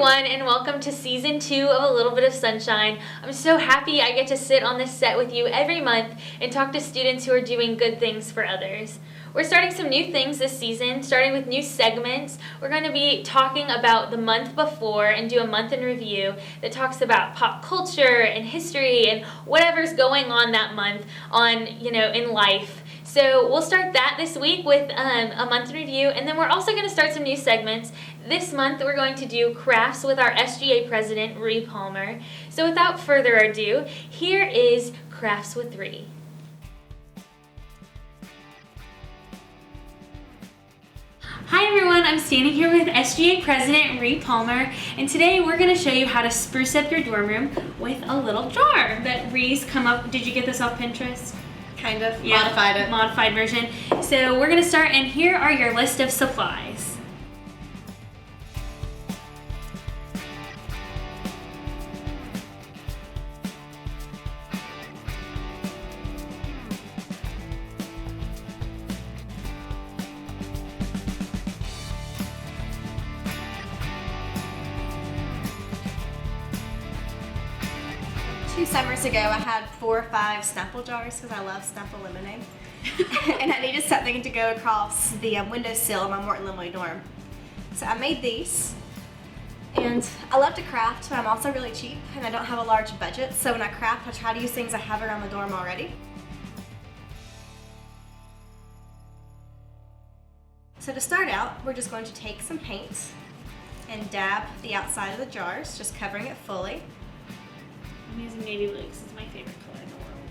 everyone, and welcome to season 2 of A Little Bit of Sunshine. I'm so happy I get to sit on this set with you every month and talk to students who are doing good things for others. We're starting some new things this season, starting with new segments. We're going to be talking about the month before and do a month in review that talks about pop culture and history and whatever's going on that month in life. So we'll start that this week with a month in review, and then we're also going to start some new segments. This month we're going to do crafts with our SGA president, Ree Palmer. So without further ado, here is Crafts with Ree. Hi everyone, I'm standing here with SGA President Ree Palmer, and today we're going to show you how to spruce up your dorm room with a little jar that Ree's come up. Did you get this off Pinterest? Kind of. Yeah, modified it. Modified version. So we're going to start, and here are your list of supplies. Two summers ago, I had 4 or 5 Snapple jars because I love Snapple lemonade. And I needed something to go across the windowsill in my Morton Limley dorm. So I made these. And I love to craft, but I'm also really cheap and I don't have a large budget. So when I craft, I try to use things I have around the dorm already. So to start out, we're just going to take some paint and dab the outside of the jars, just covering it fully. I'm using Navy Blue because it's my favorite color in the world.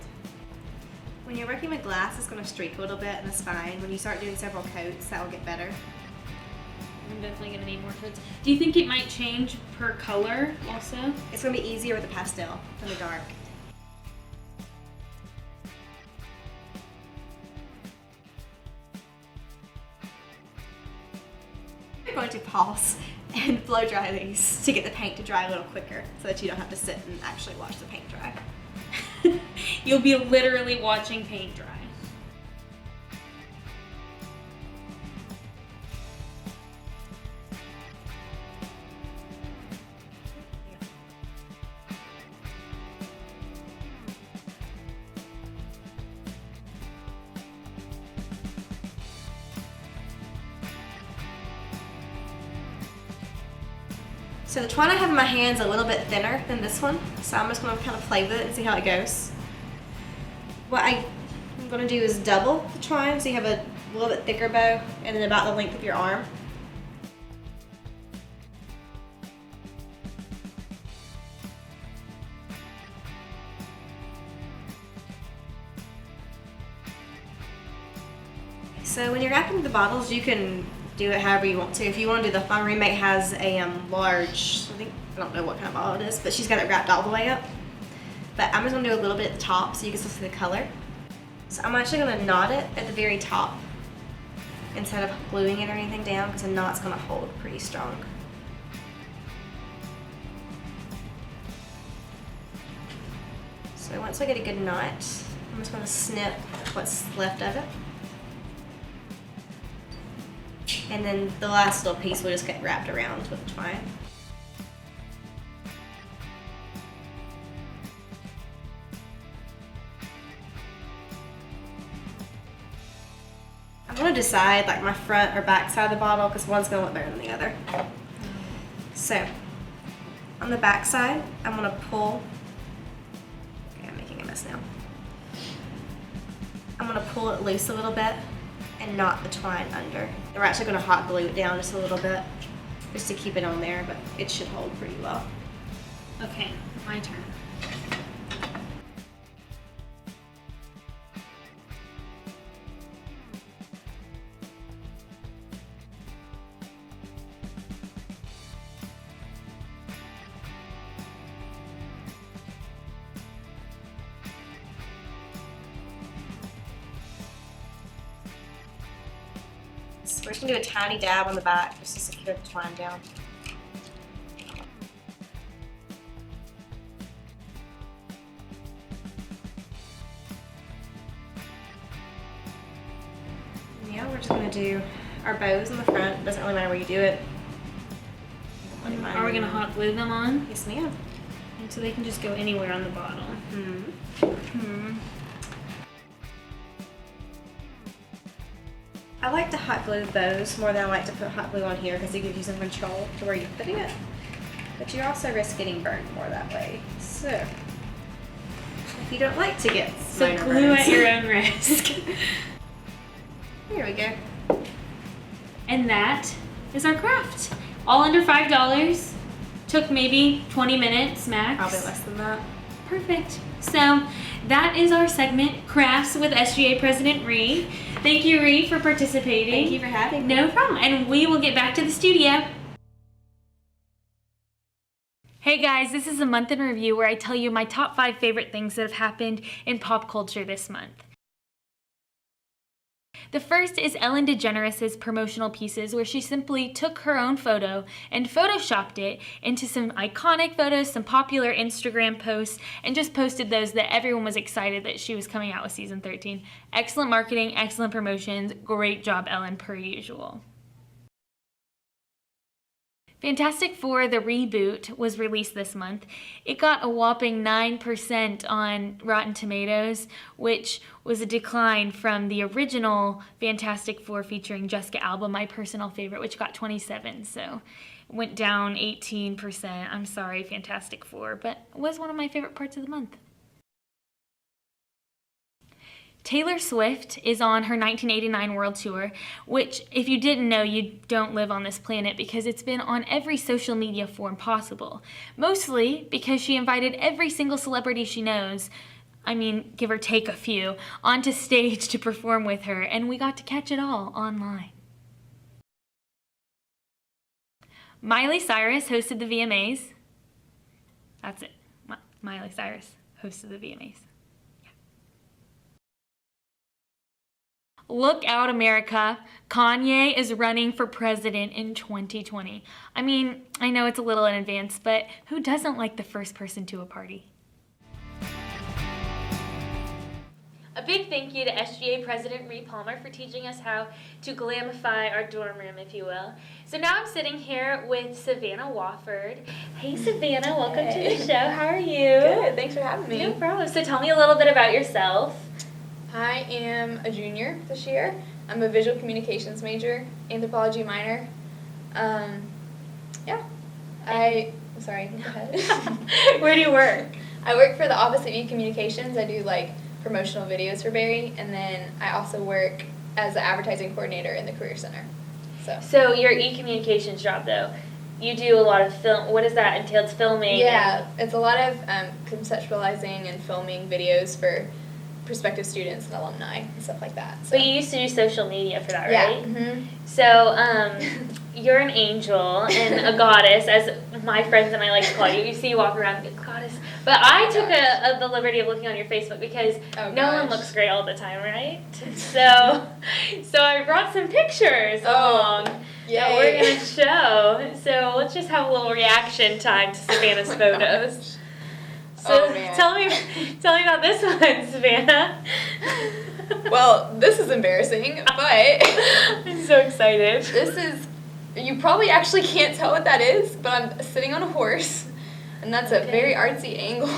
When you're working with glass, it's going to streak a little bit, and that's fine. When you start doing several coats, that will get better. I'm definitely going to need more coats. Do you think it might change per color also? It's going to be easier with the pastel than the dark. We're going to pause and blow dry these to get the paint to dry a little quicker so that you don't have to sit and actually watch the paint dry. You'll be literally watching paint dry. So the twine I have in my hand is a little bit thinner than this one, so I'm just going to kind of play with it and see how it goes. What I'm going to do is double the twine so you have a little bit thicker bow and then about the length of your arm. So when you're wrapping the bottles, you can do it however you want to. If you want to do my roommate has a large, I don't know what kind of bottle it is, but she's got it wrapped all the way up. But I'm just going to do a little bit at the top so you can still see the color. So I'm actually going to knot it at the very top instead of gluing it or anything down because a knot's going to hold pretty strong. So once I get a good knot, I'm just going to snip what's left of it. And then the last little piece will just get wrapped around with the twine. I'm going to decide like my front or back side of the bottle because one's going to look better than the other. So on the back side, I'm going to pull, okay, I'm making a mess now. I'm going to pull it loose a little bit and knot the twine under. We're actually going to hot glue it down just a little bit just to keep it on there, but it should hold pretty well. Okay, my turn. So we're just going to do a tiny dab on the back just to secure the twine down. Yeah, we're just going to do our bows in the front. Doesn't really matter where you do it. Are we're gonna hot glue them on. Yes, ma'am. And so they can just go anywhere on the bottle. I like to hot glue those more than I like to put hot glue on here because it gives you some control to where you're putting it. But you also risk getting burnt more that way. So, if you don't like to get minor glue burns. at your own risk. Here we go. And that is our craft. All under $5. Took maybe 20 minutes max. Probably less than that. Perfect. So that is our segment, Crafts with SGA President Ree. Thank you, Ree, for participating. Thank you for having me. No problem. And we will get back to the studio. Hey guys, this is a month in review where I tell you my top 5 favorite things that have happened in pop culture this month. The first is Ellen DeGeneres' promotional pieces where she simply took her own photo and photoshopped it into some iconic photos, some popular Instagram posts, and just posted those that everyone was excited that she was coming out with season 13. Excellent marketing, excellent promotions, great job, Ellen, per usual. Fantastic Four, the reboot, was released this month. It got a whopping 9% on Rotten Tomatoes, which was a decline from the original Fantastic Four featuring Jessica Alba, my personal favorite, which got 27%. So it went down 18%. I'm sorry, Fantastic Four, but it was one of my favorite parts of the month. Taylor Swift is on her 1989 World Tour, which, if you didn't know, you don't live on this planet because it's been on every social media form possible. Mostly because she invited every single celebrity she knows, I mean, give or take a few, onto stage to perform with her, and we got to catch it all online. Miley Cyrus hosted the VMAs. That's it. Miley Cyrus hosted the VMAs. Look out, America. Kanye is running for president in 2020. I mean, I know it's a little in advance, but who doesn't like the first person to a party? A big thank you to SGA President Ree Palmer for teaching us how to glamify our dorm room, if you will. So now I'm sitting here with Savannah Wofford. Hey, Savannah, welcome to the show. How are you? Good, thanks for having me. No problem. So tell me a little bit about yourself. I am a junior this year. I'm a visual communications major, anthropology minor. Sorry, go ahead. Where do you work? I work for the Office of E-Communications. I do like promotional videos for Barry, and then I also work as the advertising coordinator in the Career Center. So your e-communications job, though, you do a lot of film. What does that entail? It's filming. Yeah, it's a lot of conceptualizing and filming videos for prospective students and alumni and stuff like that. So. But you used to do social media for that, right? Yeah. Mm-hmm. So you're an angel and a goddess, as my friends and I like to call you. You see you walk around, goddess. But I took the liberty of looking on your Facebook because no one looks great all the time, right? So I brought some pictures along that we're going to show. So let's just have a little reaction time to Savannah's photos. So tell me about this one, Savannah. Well, this is embarrassing, but I'm so excited. This is, you probably actually can't tell what that is, but I'm sitting on a horse, and that's a very artsy angle.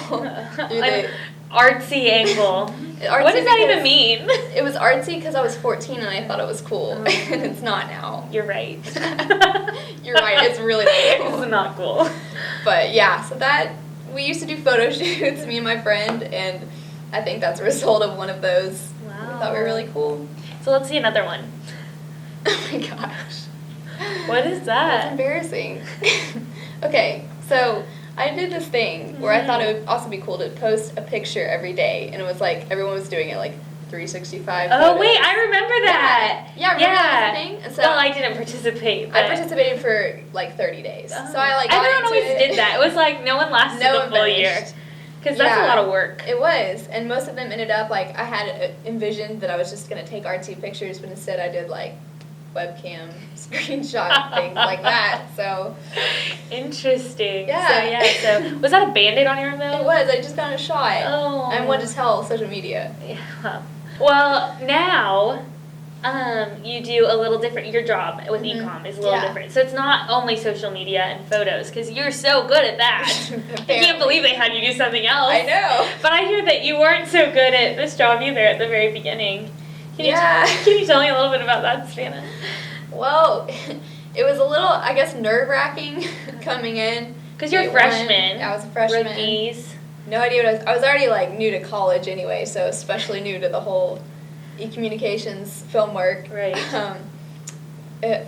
Artsy angle. What does that even mean? It was artsy because I was 14 and I thought it was cool, and it's not now. You're right. You're right, it's really not cool. It's not cool. But yeah, so we used to do photo shoots, me and my friend, and I think that's a result of one of those. Wow. We thought we were really cool. So let's see another one. Oh my gosh. What is that? That's embarrassing. Okay, so I did this thing where I thought it would also be cool to post a picture every day, and it was like everyone was doing it like 365 Oh, photos. wait, I remember that. Yeah, remember that thing? And so well, I didn't participate. I participated for like 30 days. So I everyone always did that. It was like no one lasted the full year. Because that's a lot of work. It was. And most of them ended up like I had envisioned that I was just going to take artsy pictures, but instead I did like webcam screenshot things like that. So interesting. Yeah. So was that a Band-Aid on your remote? It was. I just got a shot. Oh. I wanted to tell social media. Yeah. Well, now you do a little different. Your job with e-com is a little Yeah. different. So it's not only social media and photos, because you're so good at that. I can't believe they had you do something else. I know. But I hear that you weren't so good at this job either at the very beginning. Can you tell me a little bit about that, Savannah? Well, it was a little, I guess, nerve-wracking coming in. Because you're a freshman. I was a freshman. Rookies. No idea what I was already, like, new to college anyway, so especially new to the whole e-communications film work. Right.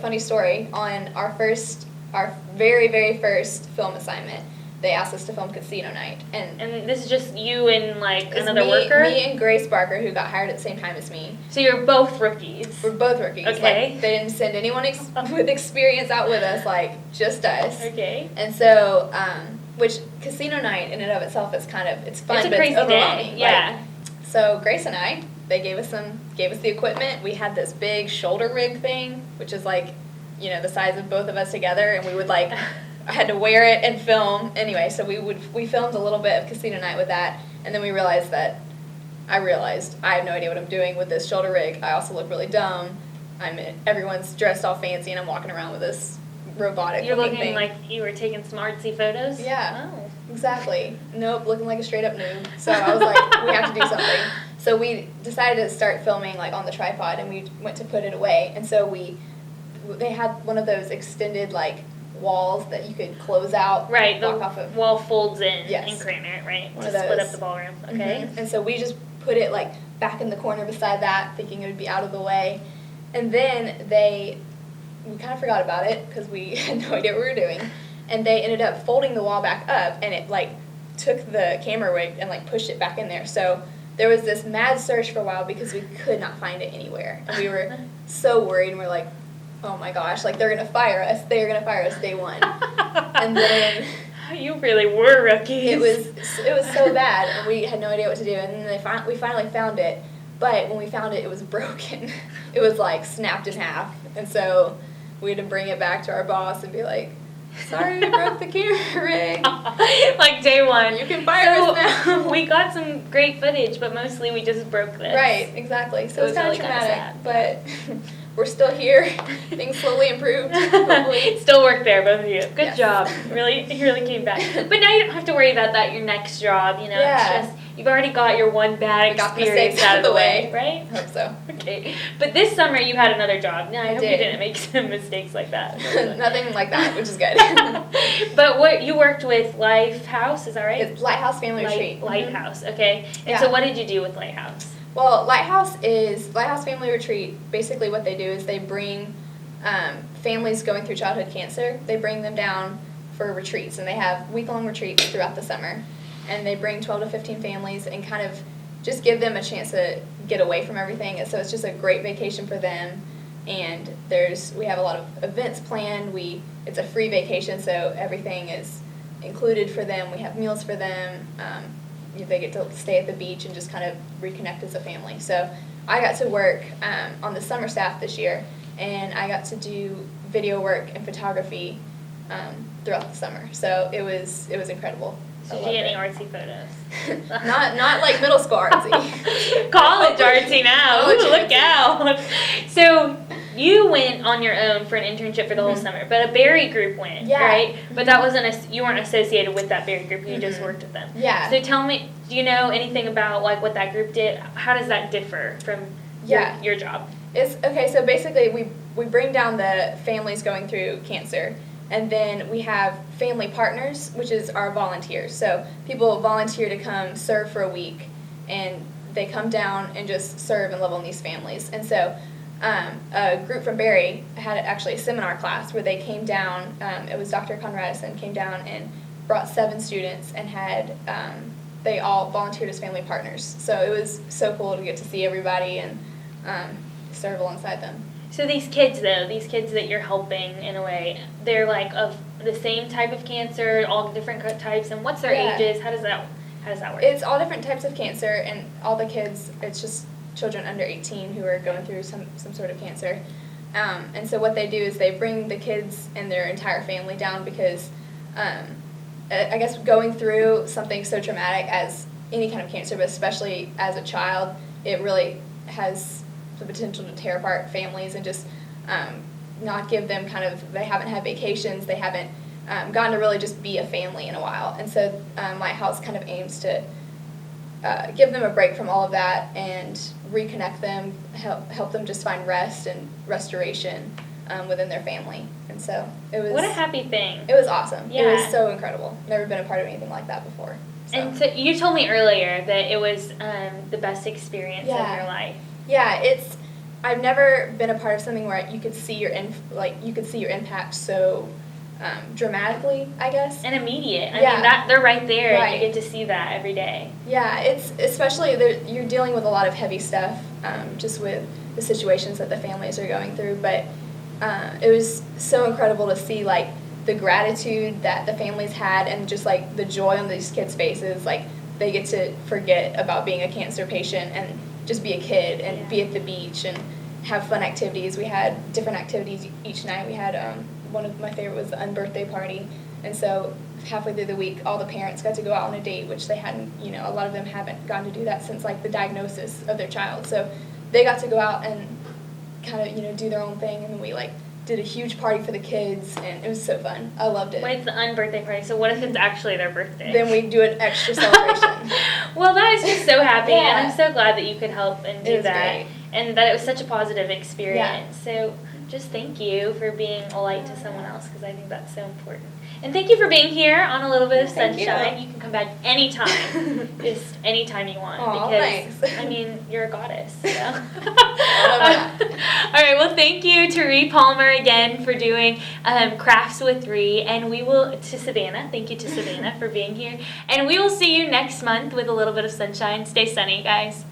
Funny story, on our very, very first film assignment, they asked us to film Casino Night. And this is just you and, like, it's another worker? Me and Grace Barker, who got hired at the same time as me. So you're both rookies. We're both rookies. Okay. Like, they didn't send anyone with experience out with us, like, just us. Okay. And so, which Casino Night in and of itself is kind of, it's fun, It's a but crazy it's overwhelming. day. Yeah. So Grace and I, they gave us the equipment. We had this big shoulder rig thing, which is like, you know, the size of both of us together, and we would like, I had to wear it and film. Anyway, so we filmed a little bit of Casino Night with that, and then we realized I have no idea what I'm doing with this shoulder rig. I also look really dumb. Everyone's dressed all fancy, and I'm walking around with this robotic You're looking thing. like you were taking some artsy photos? Yeah. Oh. Exactly. Nope, looking like a straight up noob. So I was like, we have to do something. So we decided to start filming like on the tripod, and we went to put it away. And so they had one of those extended like walls that you could close out. Right, the walk off of. wall folds in Yes. and granite, right? One To of split those. up the ballroom. Okay. And so we just put it like back in the corner beside that, thinking it would be out of the way. And then we kind of forgot about it because we had no idea what we were doing. And they ended up folding the wall back up, and it like took the camera rig and like pushed it back in there. So there was this mad search for a while because we could not find it anywhere. And we were so worried, and we're like, oh my gosh, like they're gonna fire us. They are gonna fire us day one. And then You really were rookies. it was so bad, and we had no idea what to do. And then we finally found it, but when we found it, it was broken. It was like snapped in half, and so we had to bring it back to our boss and be like, sorry, we broke the camera rig. Like day one. You can fire us now. We got some great footage, but mostly we just broke this. Right, exactly. So It it's was kind of really kinda traumatic, but we're still here. Things slowly improved, hopefully. Still work there, both of you. Good Yes. job. You really came back. But now you don't have to worry about that your next job, you know. Yeah. It's just you've already got your one bad We got the experience mistakes out of the way, right? Hope so. Okay. But this summer you had another job. Now I hope you did. didn't make some mistakes like that. Nothing like that, which is good. But what you worked with Lifehouse, is that right? It's Lighthouse Family Retreat. Lighthouse, okay. And Yeah. so what did you do with Lighthouse? Well, Lighthouse Family Retreat. Basically, what they do is they bring families going through childhood cancer. They bring them down for retreats, and they have week-long retreats throughout the summer. And they bring 12 to 15 families and kind of just give them a chance to get away from everything. And so it's just a great vacation for them. And we have a lot of events planned. It's a free vacation, so everything is included for them. We have meals for them. They get to stay at the beach and just kind of reconnect as a family. So I got to work on the summer staff this year, and I got to do video work and photography throughout the summer. So it was incredible. So did you get any artsy photos? not like middle school artsy. College artsy now. College Ooh, look artsy. out. So you went on your own for an internship for the whole summer, but a Berry group went, Yeah. right? But that wasn't you weren't associated with that Berry group. You just worked with them. Yeah. So tell me, do you know anything about like what that group did? How does that differ from your job? It's okay. So basically, we bring down the families going through cancer, and then we have family partners, which is our volunteers. So people volunteer to come serve for a week, and they come down and just serve and love on these families. And so a group from Berry had actually a seminar class where they came down. It was Dr. Conradison came down and brought 7 students and had they all volunteered as family partners. So it was so cool to get to see everybody and serve alongside them. So these kids that you're helping in a way, they're like of the same type of cancer, all different types, and what's their ages? How does that work? It's all different types of cancer, and all the kids, it's just children under 18 who are going through some sort of cancer. And so what they do is they bring the kids and their entire family down because I guess going through something so traumatic as any kind of cancer, but especially as a child, it really has the potential to tear apart families and just not give them they haven't had vacations, they haven't gotten to really just be a family in a while. And so Lighthouse kind of aims to give them a break from all of that and reconnect them, help them just find rest and restoration within their family. And so it was... What a happy thing. It was awesome. Yeah. It was so incredible. Never been a part of anything like that before. So. And so you told me earlier that it was the best experience of your life. Yeah, I've never been a part of something where you could see your impact so dramatically, I guess. And immediate. I mean, they're right there, and you get to see that every day. Yeah, it's especially you're dealing with a lot of heavy stuff, just with the situations that the families are going through. But it was so incredible to see the gratitude that the families had, and just the joy on these kids' faces. They get to forget about being a cancer patient and just be a kid and be at the beach and have fun activities. We had different activities each night. We had one of my favorite was the unbirthday party, and so halfway through the week all the parents got to go out on a date, which they hadn't, a lot of them haven't gotten to do that since the diagnosis of their child. So they got to go out and kind of do their own thing, and then we did a huge party for the kids, and it was so fun. I loved it. Wait, it's the unbirthday party, so what if it's actually their birthday? Then we do an extra celebration. Well, that is just so happy, and I'm so glad that you could help and do that. Great. And that it was such a positive experience. So just thank you for being a light to someone else, because I think that's so important. And thank you for being here on A Little Bit of Sunshine. You can come back anytime, just anytime you want. Aw, because, thanks. I mean, you're a goddess. So. All right, well, thank you to Ree Palmer again for doing Crafts with Ree. And to Savannah, thank you to Savannah for being here. And we will see you next month with A Little Bit of Sunshine. Stay sunny, guys.